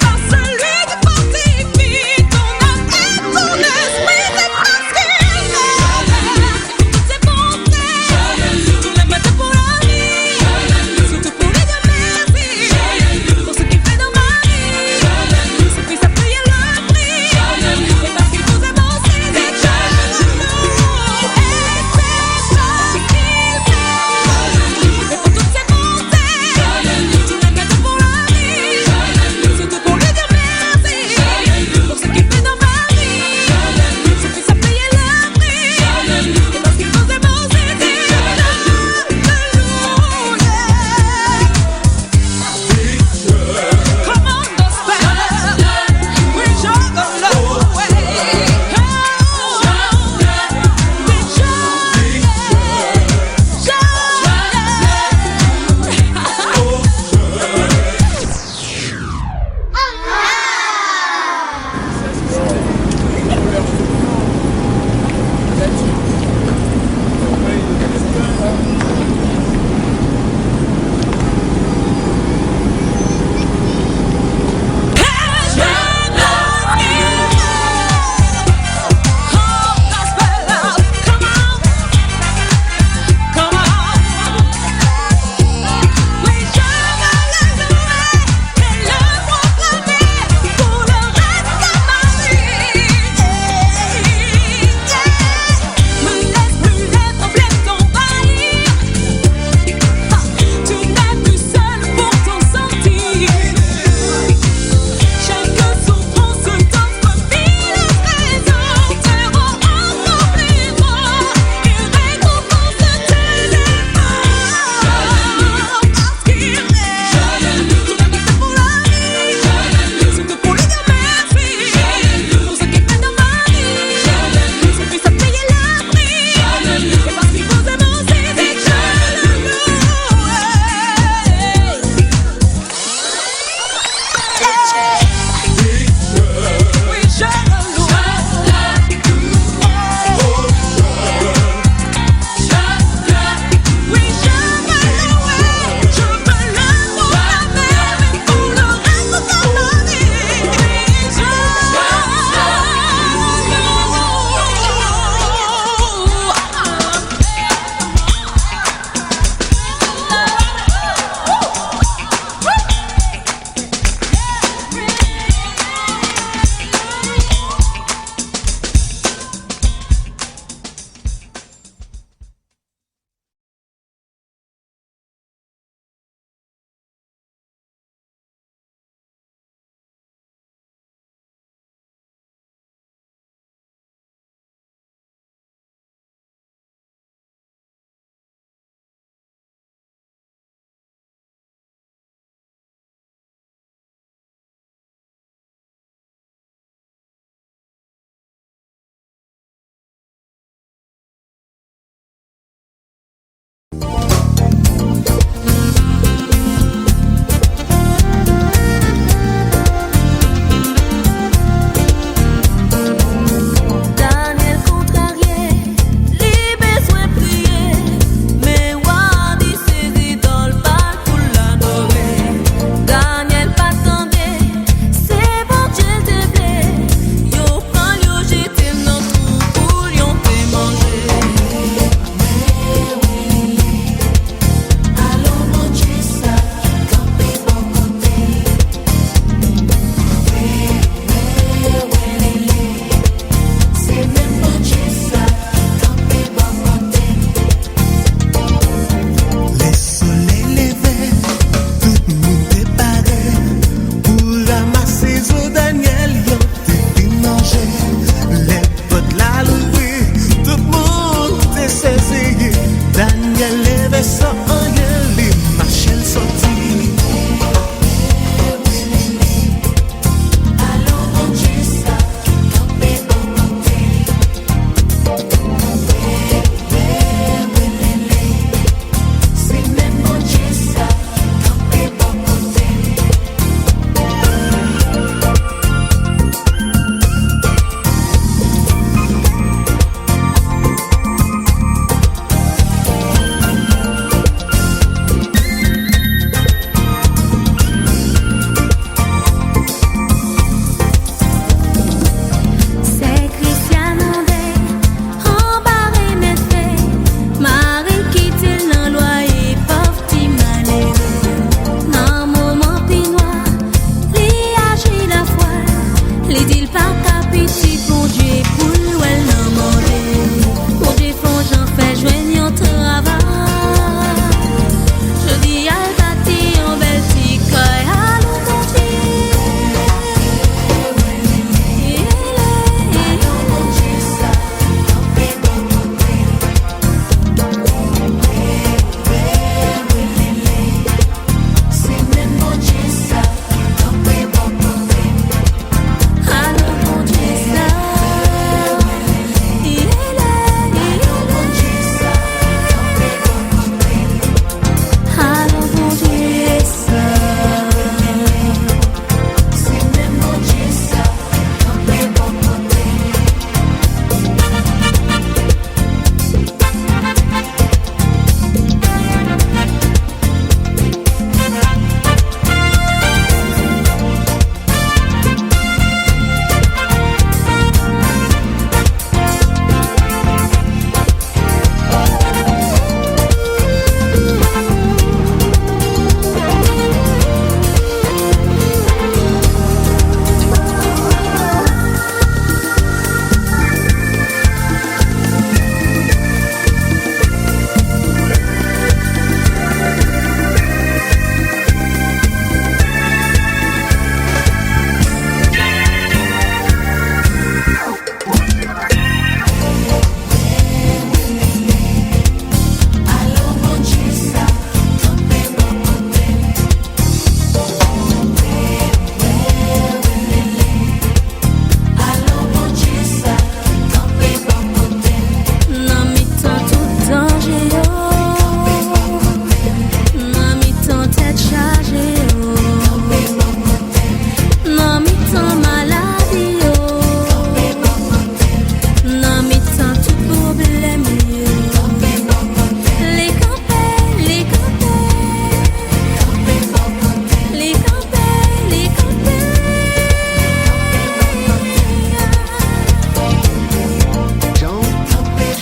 Par celui qui portait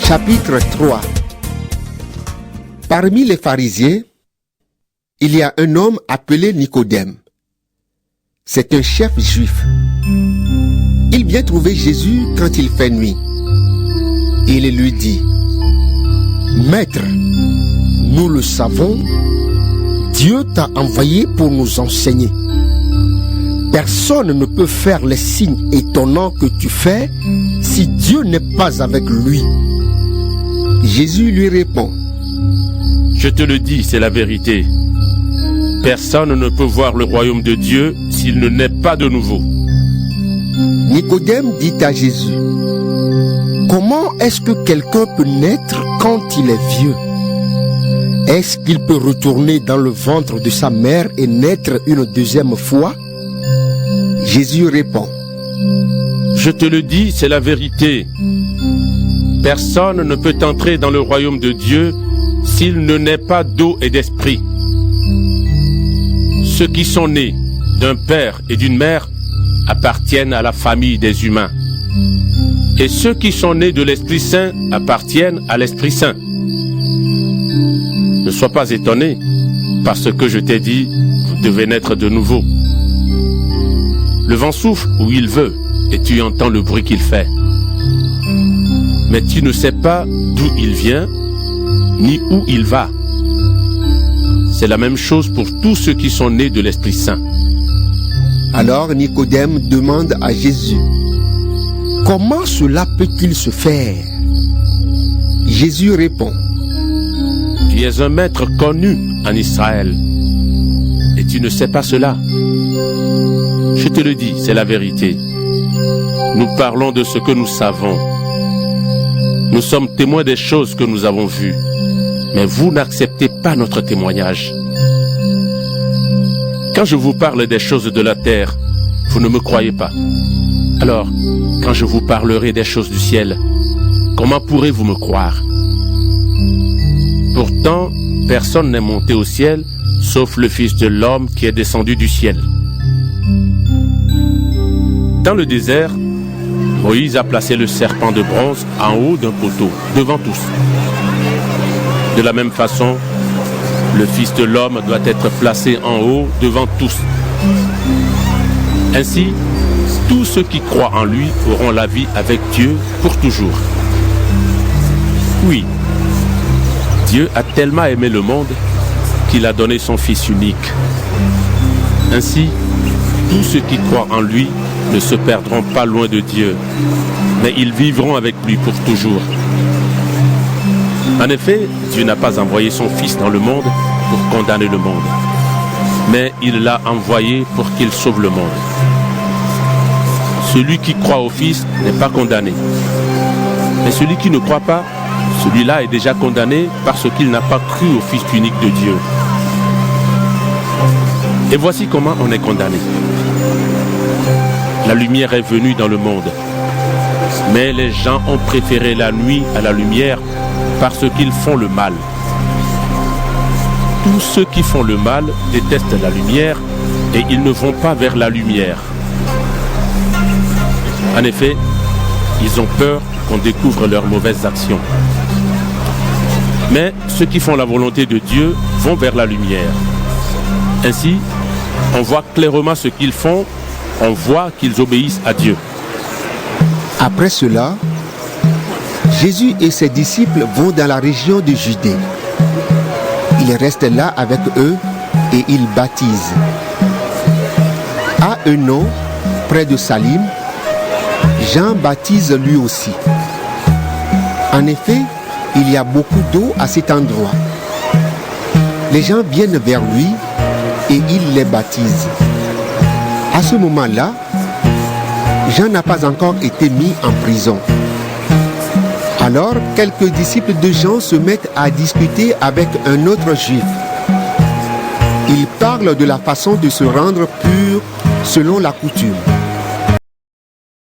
Chapitre 3. Parmi les pharisiens, il y a un homme appelé Nicodème. C'est un chef juif. Il vient trouver Jésus quand il fait nuit. Il lui dit: Maître, nous le savons, Dieu t'a envoyé pour nous enseigner. Personne ne peut faire les signes étonnants que tu fais si Dieu n'est pas avec lui. Jésus lui répond: Je te le dis, c'est la vérité. Personne ne peut voir le royaume de Dieu s'il ne naît pas de nouveau. Nicodème dit à Jésus: Comment est-ce que quelqu'un peut naître quand il est vieux? Est-ce qu'il peut retourner dans le ventre de sa mère et naître une deuxième fois? Jésus répond: Je te le dis, c'est la vérité. Personne ne peut entrer dans le royaume de Dieu s'il ne naît pas d'eau et d'esprit. Ceux qui sont nés d'un père et d'une mère appartiennent à la famille des humains. Et ceux qui sont nés de l'Esprit Saint appartiennent à l'Esprit Saint. Ne sois pas étonné, parce que je t'ai dit, vous devez naître de nouveau. Le vent souffle où il veut, et tu entends le bruit qu'il fait. Mais tu ne sais pas d'où il vient, ni où il va. C'est la même chose pour tous ceux qui sont nés de l'Esprit Saint. Alors Nicodème demande à Jésus: Comment cela peut-il se faire? Jésus répond: Tu es un maître connu en Israël, et tu ne sais pas cela. Je te le dis, c'est la vérité. Nous parlons de ce que nous savons. Nous sommes témoins des choses que nous avons vues, mais vous n'acceptez pas notre témoignage. Quand je vous parle des choses de la terre, vous ne me croyez pas. Alors, quand je vous parlerai des choses du ciel, comment pourrez-vous me croire? Pourtant, personne n'est monté au ciel, sauf le Fils de l'homme qui est descendu du ciel. Dans le désert, Moïse a placé le serpent de bronze en haut d'un poteau, devant tous. De la même façon, le Fils de l'homme doit être placé en haut devant tous. Ainsi, tous ceux qui croient en lui auront la vie avec Dieu pour toujours. Oui, Dieu a tellement aimé le monde qu'il a donné son Fils unique. Ainsi, tous ceux qui croient en lui ne se perdront pas loin de Dieu, mais ils vivront avec lui pour toujours. En effet, Dieu n'a pas envoyé son Fils dans le monde pour condamner le monde, mais il l'a envoyé pour qu'il sauve le monde. Celui qui croit au Fils n'est pas condamné, mais celui qui ne croit pas, celui-là est déjà condamné parce qu'il n'a pas cru au Fils unique de Dieu. Et voici comment on est condamné. La lumière est venue dans le monde, mais les gens ont préféré la nuit à la lumière parce qu'ils font le mal. Tous ceux qui font le mal détestent la lumière et ils ne vont pas vers la lumière. En effet, ils ont peur qu'on découvre leurs mauvaises actions. Mais ceux qui font la volonté de Dieu vont vers la lumière. Ainsi, on voit clairement ce qu'ils font, on voit qu'ils obéissent à Dieu. Après cela, Jésus et ses disciples vont dans la région de Judée. Il reste là avec eux et il baptise. À Eunon, près de Salim, Jean baptise lui aussi. En effet, il y a beaucoup d'eau à cet endroit. Les gens viennent vers lui et il les baptise. À ce moment-là, Jean n'a pas encore été mis en prison. Alors, quelques disciples de Jean se mettent à discuter avec un autre juif. Ils parlent de la façon de se rendre pur selon la coutume.